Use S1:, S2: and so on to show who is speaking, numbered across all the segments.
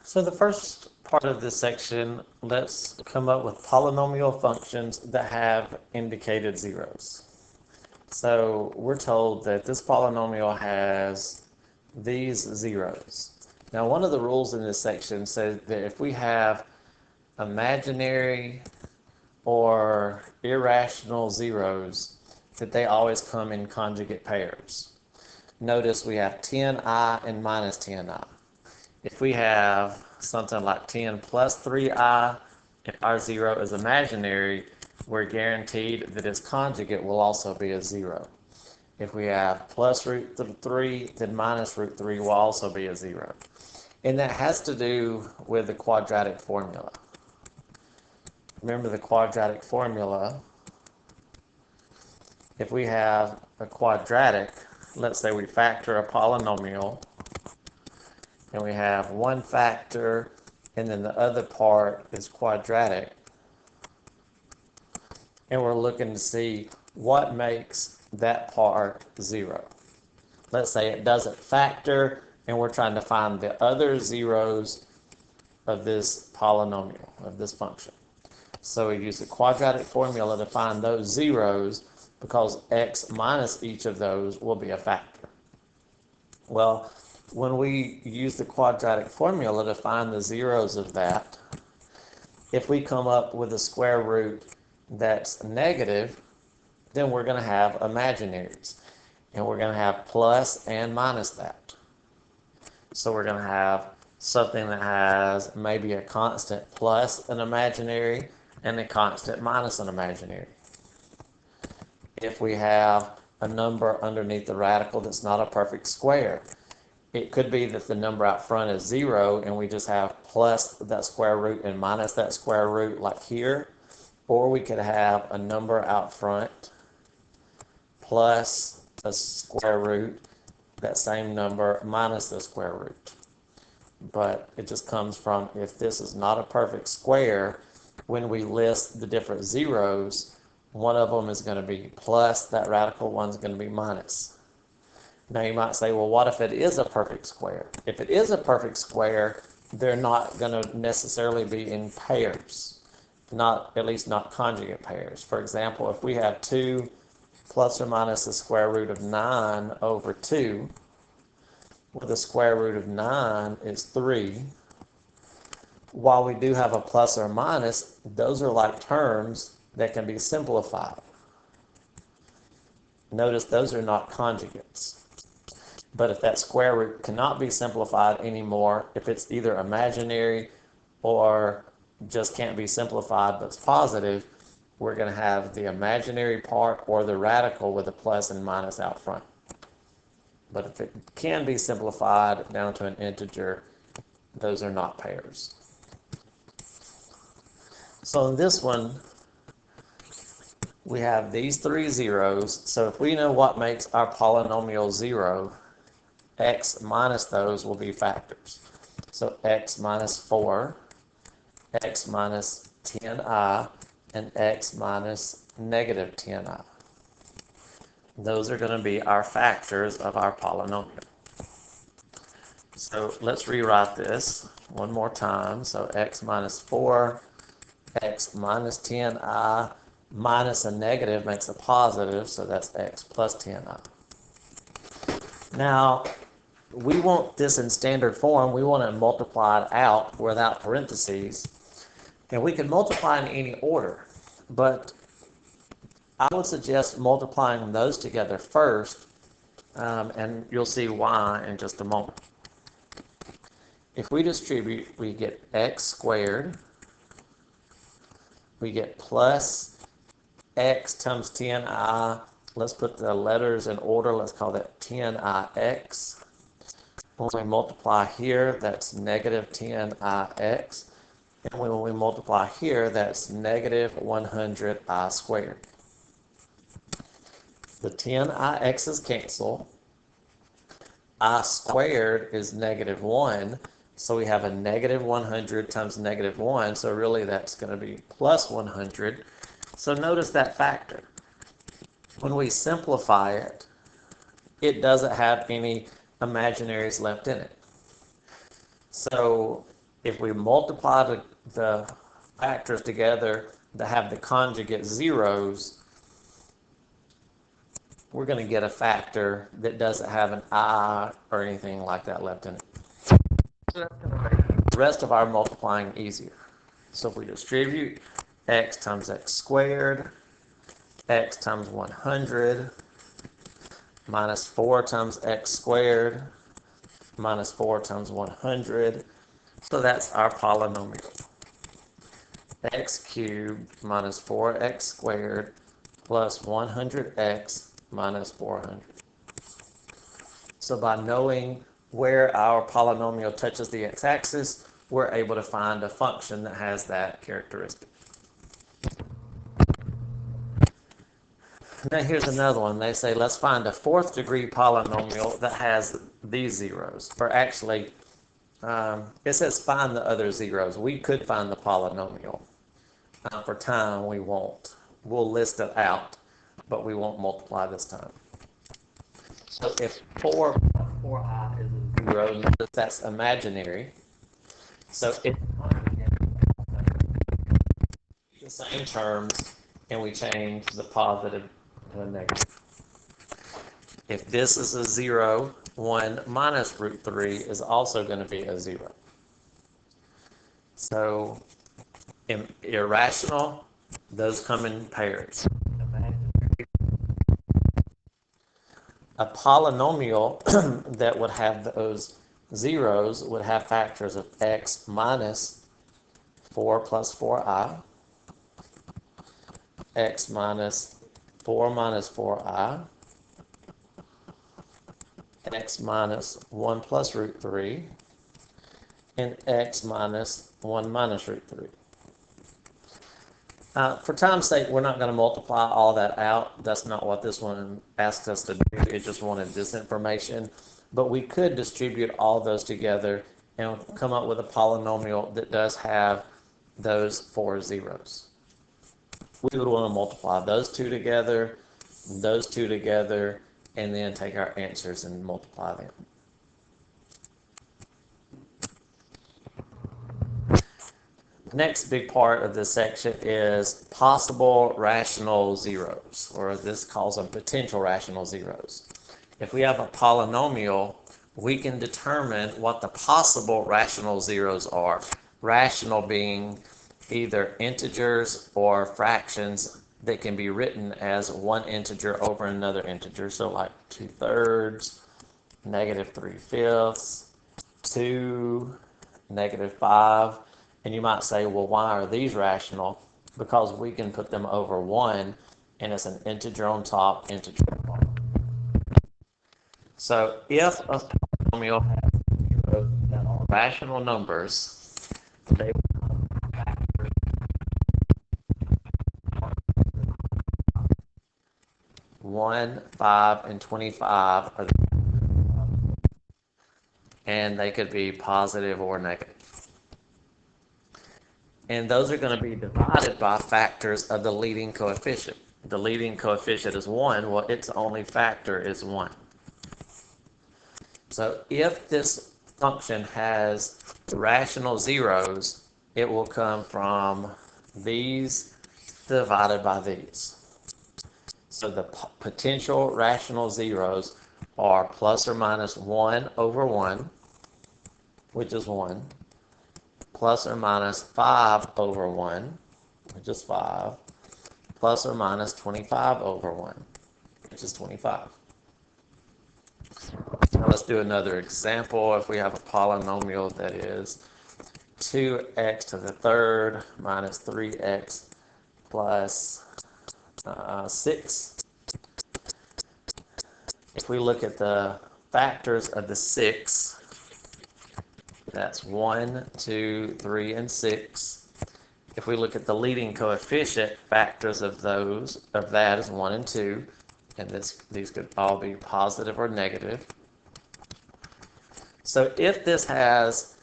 S1: So the first part of this section, let's come up with polynomial functions that have indicated zeros. So we're told that this polynomial has these zeros. Now, one of the rules in this section says that if we have imaginary or irrational zeros, that they always come in conjugate pairs. Notice we have 10i and minus 10i. If we have something like 10 plus 3i, if our zero is imaginary, we're guaranteed that its conjugate will also be a 0. If we have plus root 3, then minus root 3 will also be a 0. And that has to do with the quadratic formula. Remember the quadratic formula. If we have a quadratic, let's say we factor a polynomial, and we have one factor, and then the other part is quadratic, and we're looking to see what makes that part 0. Let's say it doesn't factor, and we're trying to find the other zeros of this polynomial, of this function. So we use the quadratic formula to find those zeros, because x minus each of those will be a factor. Well, when we use the quadratic formula to find the zeros of that, if we come up with a square root that's negative, then we're going to have imaginaries. And we're going to have plus and minus that. So we're going to have something that has maybe a constant plus an imaginary and a constant minus an imaginary. If we have a number underneath the radical that's not a perfect square, it could be that the number out front is 0 and we just have plus that square root and minus that square root like here. Or we could have a number out front plus a square root, that same number minus the square root. But it just comes from, if this is not a perfect square, when we list the different zeros, one of them is going to be plus, that radical one's going to be minus. Now you might say, well, what if it is a perfect square? If it is a perfect square, they're not going to necessarily be in pairs, at least not conjugate pairs. For example, if we have 2 plus or minus the square root of 9 over 2, where the square root of 9 is 3, while we do have a plus or minus, those are like terms that can be simplified. Notice those are not conjugates. But if that square root cannot be simplified anymore, if it's either imaginary or just can't be simplified but it's positive, we're going to have the imaginary part or the radical with a plus and minus out front. But if it can be simplified down to an integer, those are not pairs. So in this one, we have these 3 zeros. So if we know what makes our polynomial 0, x minus those will be factors. So x minus 4, x minus 10i, and x minus negative 10i. Those are going to be our factors of our polynomial. So let's rewrite this one more time. So x minus 4, x minus 10i, minus a negative makes a positive, so that's x plus 10i. Now, we want this in standard form. We want to multiply it out without parentheses. And we can multiply in any order, but I would suggest multiplying those together first, and you'll see why in just a moment. If we distribute, we get x squared, we get plus x times 10i. Let's put the letters in order. Let's call that 10ix. When we multiply here, that's negative 10ix. And when we multiply here, that's negative 100i squared. The 10ix's cancel. I squared is negative 1. So we have a negative 100 times negative 1. So really that's going to be plus 100. So notice that factor. When we simplify it, it doesn't have any imaginaries left in it. So if we multiply the factors together that have the conjugate zeros, we're going to get a factor that doesn't have an I or anything like that left in it. So that's going to make the rest of our multiplying easier. So if we distribute x times x squared, x times 100, minus 4 times x squared, minus 4 times 100. So that's our polynomial. X cubed minus 4x squared plus 100x minus 400. So by knowing where our polynomial touches the x-axis, we're able to find a function that has that characteristic. Now here's another one. They say, let's find a fourth degree polynomial that has these zeros. Or actually, it says find the other zeros. We could find the polynomial. For time, we won't. We'll list it out, but we won't multiply this time. So if 4 plus 4i is a 0, notice that's imaginary. So it's the same terms, and we change the positive to a negative. If this is a 0, 1 minus root 3 is also going to be a 0. So irrational, those come in pairs. A polynomial that would have those zeros would have factors of x minus 4 plus 4i, x minus 4 minus 4i, x minus 1 plus root 3, and x minus 1 minus root 3. For time's sake, we're not going to multiply all that out. That's not what this one asked us to do. It just wanted this information. But we could distribute all those together and come up with a polynomial that does have those 4 zeros. We would want to multiply those two together, and then take our answers and multiply them. Next big part of this section is possible rational zeros, or this calls them potential rational zeros. If we have a polynomial, we can determine what the possible rational zeros are. Rational being either integers or fractions that can be written as one integer over another integer. So like 2/3, -3/5, 2, -5. And you might say, well, why are these rational? Because we can put them over 1, and it's an integer on top, integer on bottom. So if a polynomial has zeros that are rational numbers, they will have factors. 1, 5, and 25 are and they could be positive or negative. And those are going to be divided by factors of the leading coefficient. The leading coefficient is 1. Well, its only factor is 1. So if this function has rational zeros, it will come from these divided by these. So the potential rational zeros are plus or minus 1 over 1, which is 1. Plus or minus 5 over 1, which is 5, plus or minus 25 over 1, which is 25. Now let's do another example. If we have a polynomial that is 2x to the third minus 3x plus 6. If we look at the factors of the 6, that's 1, 2, 3, and 6. If we look at the leading coefficient, factors of that is 1 and 2, and these could all be positive or negative. So if this has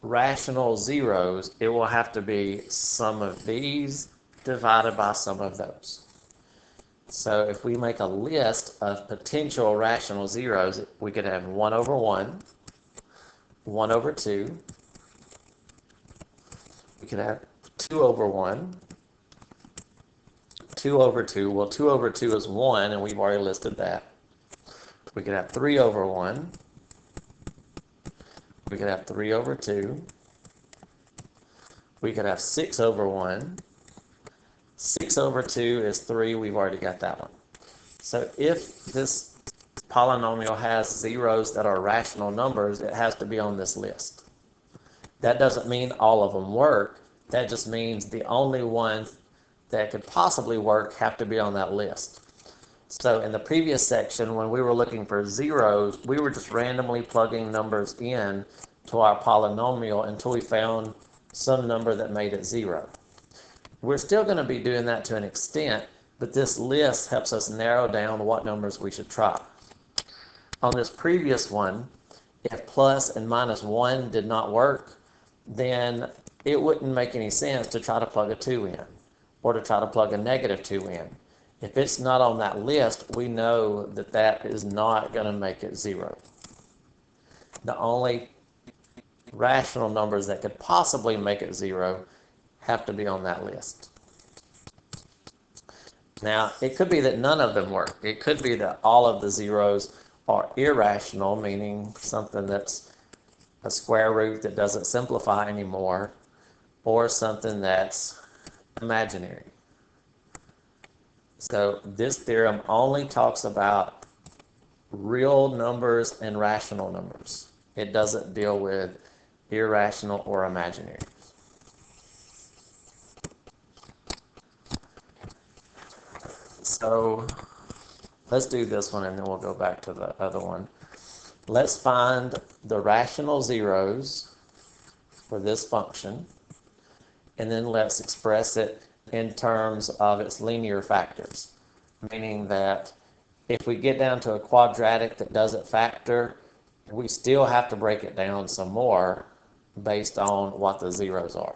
S1: rational zeros, it will have to be sum of these divided by sum of those. So if we make a list of potential rational zeros, we could have 1 over 1, 1 over 2, We could have 2 over 1, 2 over 2. Well, 2 over 2 is 1, and we've already listed that. We could have 3 over 1. We could have 3 over 2. We could have 6 over 1. 6 over 2 is 3. We've already got that one. So if this polynomial has zeros that are rational numbers, it has to be on this list. That doesn't mean all of them work. That just means the only ones that could possibly work have to be on that list. So in the previous section, when we were looking for zeros, we were just randomly plugging numbers in to our polynomial until we found some number that made it 0. We're still going to be doing that to an extent, but this list helps us narrow down what numbers we should try. On this previous one, if plus and minus 1 did not work, then it wouldn't make any sense to try to plug a 2 in or to try to plug a negative 2 in. If it's not on that list, we know that that is not going to make it 0. The only rational numbers that could possibly make it 0 have to be on that list. Now, it could be that none of them work. It could be that all of the zeros are irrational, meaning something that's a square root that doesn't simplify anymore, or something that's imaginary. So this theorem only talks about real numbers and rational numbers. It doesn't deal with irrational or imaginary. So let's do this one and then we'll go back to the other one. Let's find the rational zeros for this function, and then let's express it in terms of its linear factors, meaning that if we get down to a quadratic that doesn't factor, we still have to break it down some more based on what the zeros are.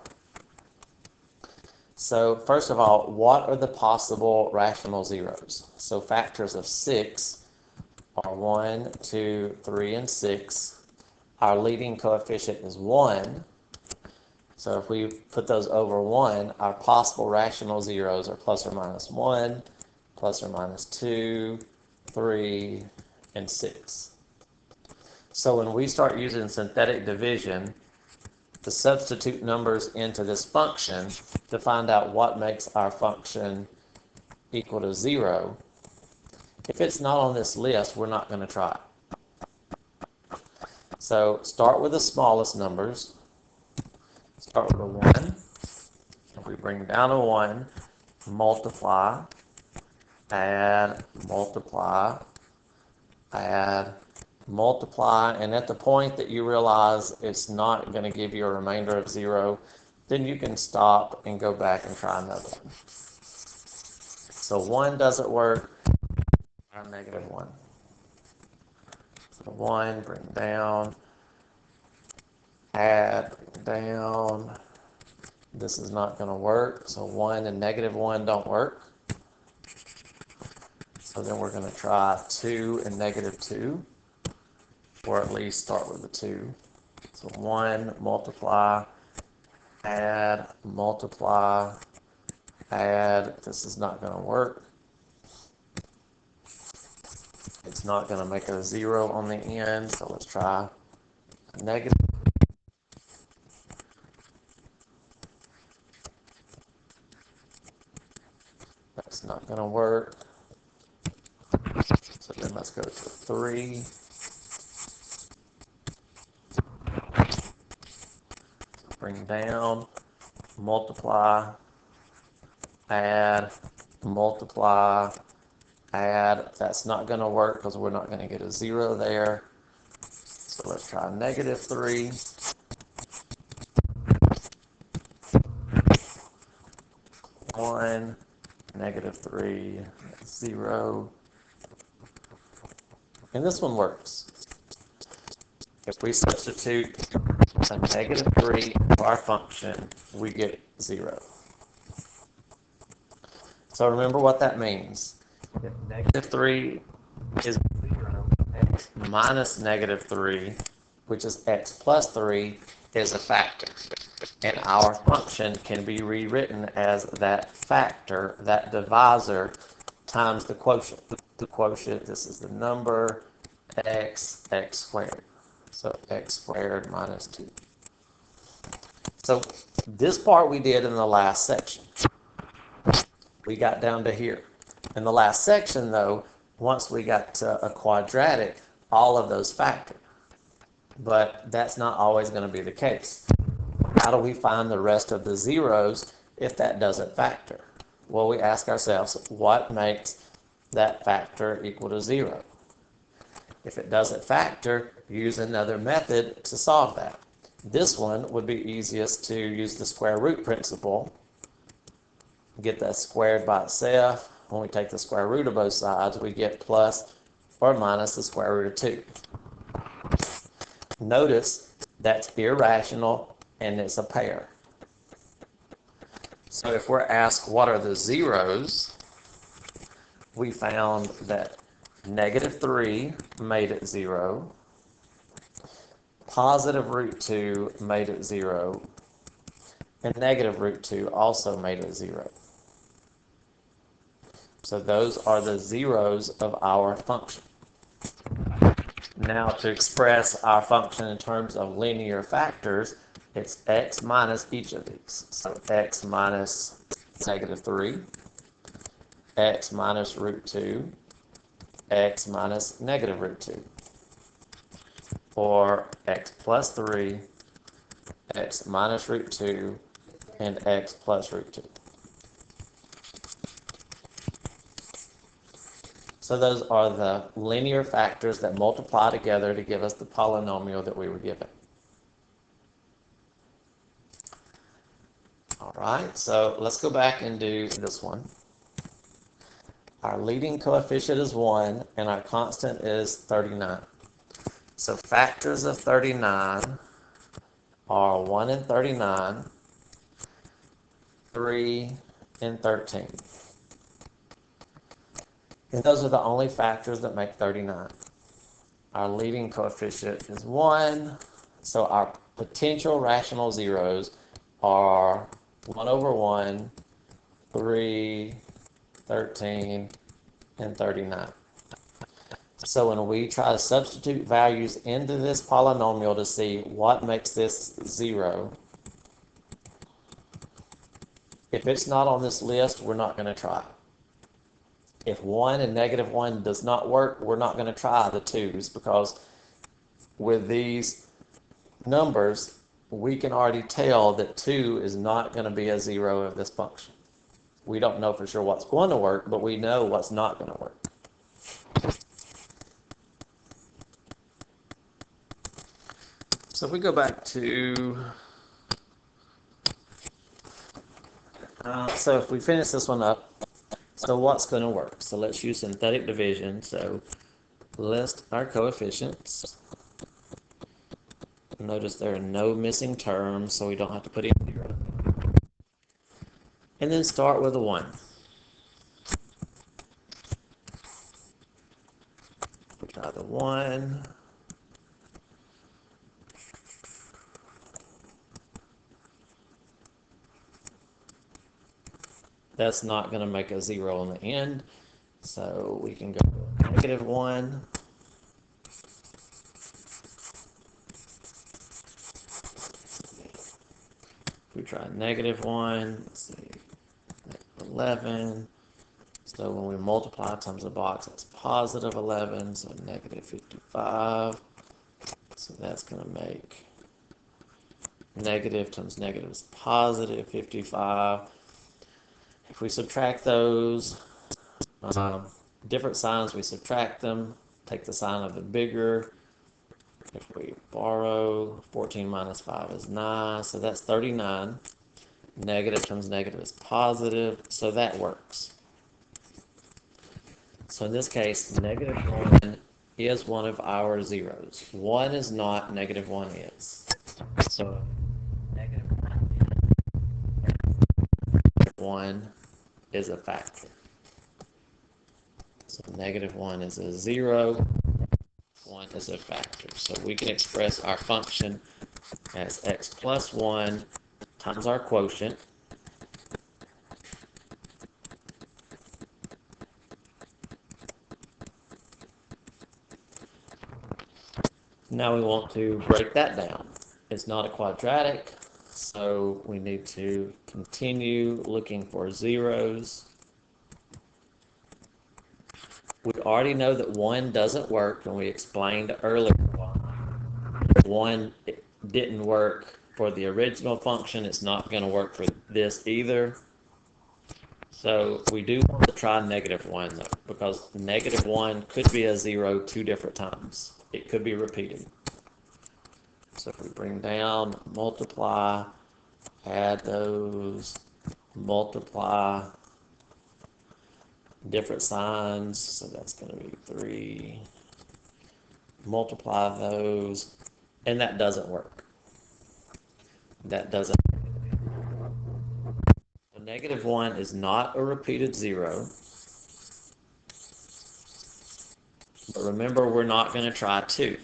S1: So first of all, what are the possible rational zeros? So factors of 6 are 1, 2, 3, and 6. Our leading coefficient is 1. So if we put those over 1, our possible rational zeros are plus or minus 1, plus or minus 2, 3, and 6. So when we start using synthetic division to substitute numbers into this function to find out what makes our function equal to 0, if it's not on this list, we're not going to try it. So start with the smallest numbers. Start with a 1. If we bring down a 1, multiply, add, multiply, add, multiply, and at the point that you realize it's not going to give you a remainder of 0, then you can stop and go back and try another one. So 1 doesn't work, try negative 1. So 1, bring down, add, bring down. This is not going to work, so 1 and negative 1 don't work. So then we're going to try 2 and negative 2, or at least start with the 2. So 1, multiply, add, multiply, add. This is not going to work. It's not going to make a 0 on the end, so let's try a negative. That's not going to work. So then let's go to 3. Bring down, multiply, add, multiply, add. That's not going to work because we're not going to get a 0 there. So let's try negative 3. One, negative 3, 0. And this one works. If we substitute a negative 3 for our function, we get 0. So remember what that means. If negative 3 is 0, x minus negative 3 which is x plus 3, is a factor. And our function can be rewritten as that factor, that divisor, times the quotient. The quotient, this is the number, x squared. So x squared minus 2. So this part we did in the last section. We got down to here. In the last section, though, once we got to a quadratic, all of those factor. But that's not always going to be the case. How do we find the rest of the zeros if that doesn't factor? Well, we ask ourselves, what makes that factor equal to 0? If it doesn't factor, use another method to solve that. This one would be easiest to use the square root principle. Get that squared by itself. When we take the square root of both sides, we get plus or minus the square root of 2. Notice that's irrational and it's a pair. So if we're asked what are the zeros, we found that negative 3 made it 0, positive root 2 made it 0, and negative root 2 also made it 0. So those are the zeros of our function. Now to express our function in terms of linear factors, it's x minus each of these. So x minus negative 3, x minus root 2, x minus negative root 2, or x plus 3, x minus root 2, and x plus root 2. So those are the linear factors that multiply together to give us the polynomial that we were given. All right, so let's go back and do this one. Our leading coefficient is 1, and our constant is 39. So factors of 39 are 1 and 39, 3 and 13. And those are the only factors that make 39. Our leading coefficient is 1, so our potential rational zeros are 1 over 1, 3, 13, and 39. So when we try to substitute values into this polynomial to see what makes this 0, if it's not on this list, we're not going to try. If 1 and negative 1 does not work, we're not going to try the 2's, because with these numbers, we can already tell that 2 is not going to be a 0 of this function. We don't know for sure what's going to work, but we know what's not going to work. So if we go back to, so if we finish this one up, so what's going to work? So let's use synthetic division. So list our coefficients. Notice there are no missing terms, so we don't have to put in 0. And then start with a 1. We try the 1. That's not going to make a 0 on the end, so we can go negative 1. We try negative 1, let's see, 11. So when we multiply times the box, that's positive 11, so negative 55. So that's going to make negative times negative is positive 55. If we subtract those, different signs, we subtract them, take the sign of the bigger. If we borrow, 14 minus 5 is 9, so that's 39. Negative times negative is positive, so that works. So in this case, negative 1 is one of our zeros. 1 is not, negative 1 is. So negative 1 is a factor. So negative 1 is a 0. 1 is a factor. So we can express our function as x plus 1 times our quotient. Now we want to break that down. It's not a quadratic, so we need to continue looking for zeros. We already know that 1 doesn't work, and we explained earlier why. 1 didn't work for the original function. It's not going to work for this either. So we do want to try -1 though, because -1 could be a 0 2 different times. It could be repeated. So if we bring down, multiply, add those, multiply, different signs, so that's going to be 3, multiply those, and that doesn't work. That doesn't. -1 is not a repeated 0. But remember, we're not going to try 2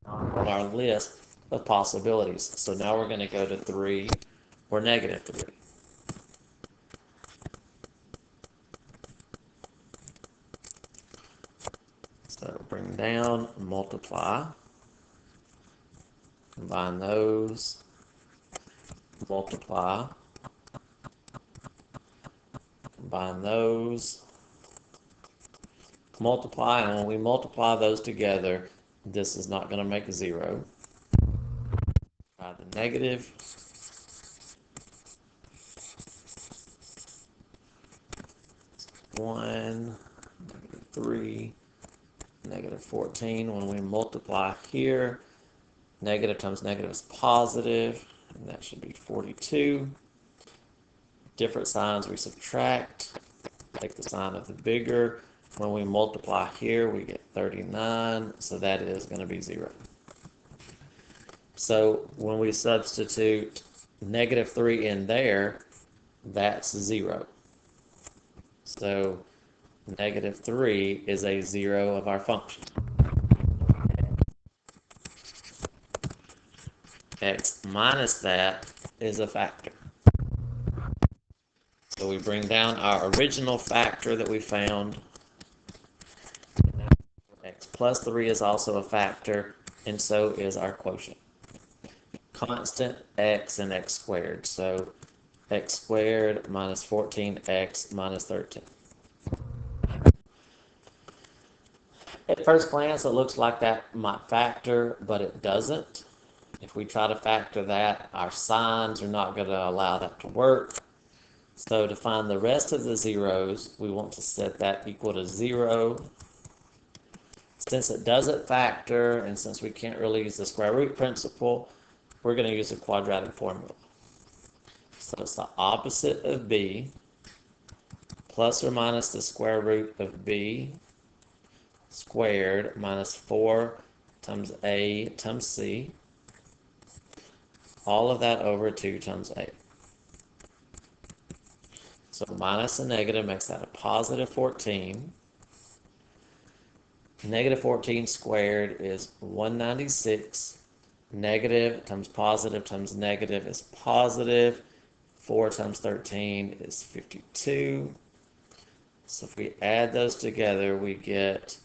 S1: on our list of possibilities. So now we're going to go to 3 or -3. So bring down, multiply, combine those, multiply, combine those, multiply, and when we multiply those together, this is not going to make a 0. Try the negative. -1, -3, -14. When we multiply here, negative times negative is positive, and that should be 42. Different signs we subtract. Take the sign of the bigger. When we multiply here, we get 39, so that is going to be 0. So when we substitute -3 in there, that's 0. So -3 is a 0 of our function. X minus that is a factor. So we bring down our original factor that we found. X plus 3 is also a factor, and so is our quotient. Constant x and x squared. So x squared minus 14x minus 13. At first glance, it looks like that might factor, but it doesn't. If we try to factor that, our signs are not going to allow that to work. So to find the rest of the zeros, we want to set that equal to 0. Since it doesn't factor, and since we can't really use the square root principle, we're going to use a quadratic formula. So it's the opposite of b, plus or minus the square root of b squared minus 4 times a times c. All of that over 2 times a. So minus a negative makes that a positive 14. Negative 14 squared is 196. Negative times negative is positive. 4 times 13 is 52. So if we add those together, we get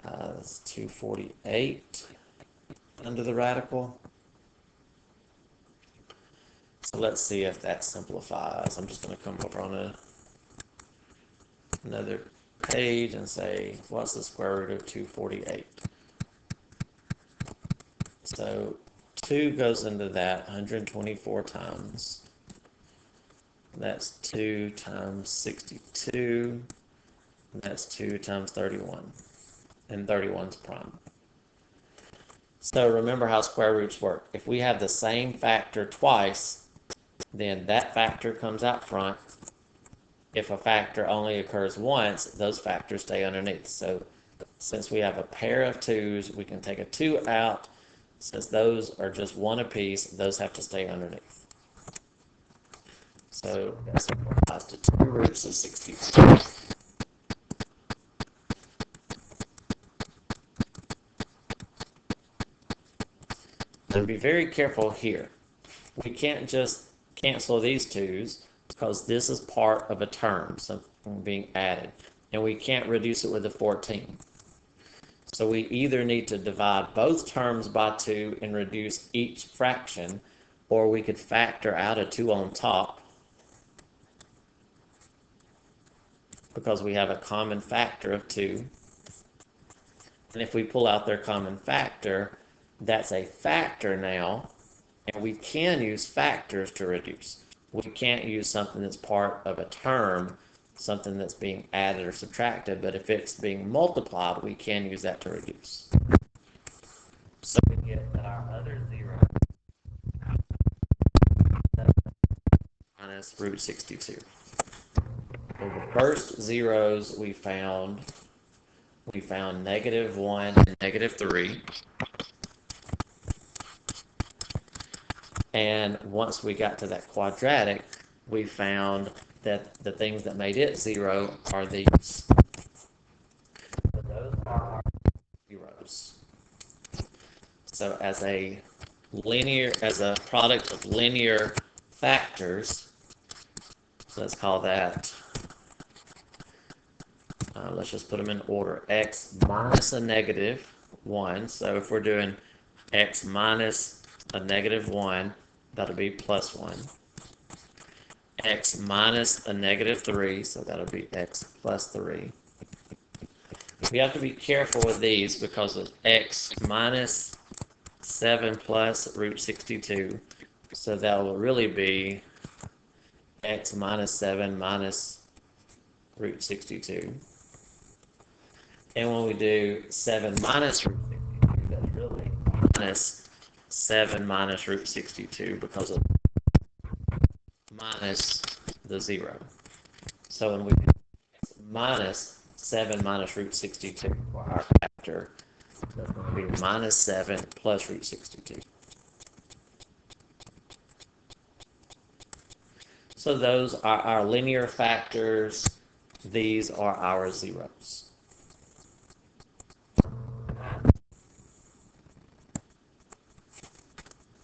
S1: 248 under the radical. So let's see if that simplifies. I'm just going to come over on another page and say, what's the square root of 248? So 2 goes into that 124 times. That's 2 times 62. And that's 2 times 31. And 31's prime. So remember how square roots work. If we have the same factor twice, then that factor comes out front. If a factor only occurs once, those factors stay underneath. So since we have a pair of 2's, we can take a 2 out. Since those are just one apiece, those have to stay underneath. So that simplifies to 2 roots of 62. So be very careful here. We can't just cancel these 2's because this is part of a term, something being added. And we can't reduce it with a 14. So we either need to divide both terms by 2 and reduce each fraction, or we could factor out a 2 on top because we have a common factor of 2. And if we pull out their common factor, that's a factor now, and we can use factors to reduce. We can't use something that's part of a term, something that's being added or subtracted, but if it's being multiplied, we can use that to reduce. So we get that our other 0 minus root 62. So the first zeros we found -1 and -3. And once we got to that quadratic, we found that the things that made it 0 are these. So those are our zeros. So as a product of linear factors, so let's call that, let's just put them in order, x minus a -1. So if we're doing x minus a -1, that'll be +1. X minus a -3, so that'll be x plus 3. We have to be careful with these because of x minus 7 plus root 62. So that will really be x minus 7 minus root 62. And when we do 7 minus root 62, that's really minus 7 minus root 62 because of minus the 0. So when we do x minus 7 minus root 62 for our factor, that's going to be minus 7 plus root 62. So those are our linear factors. These are our zeros.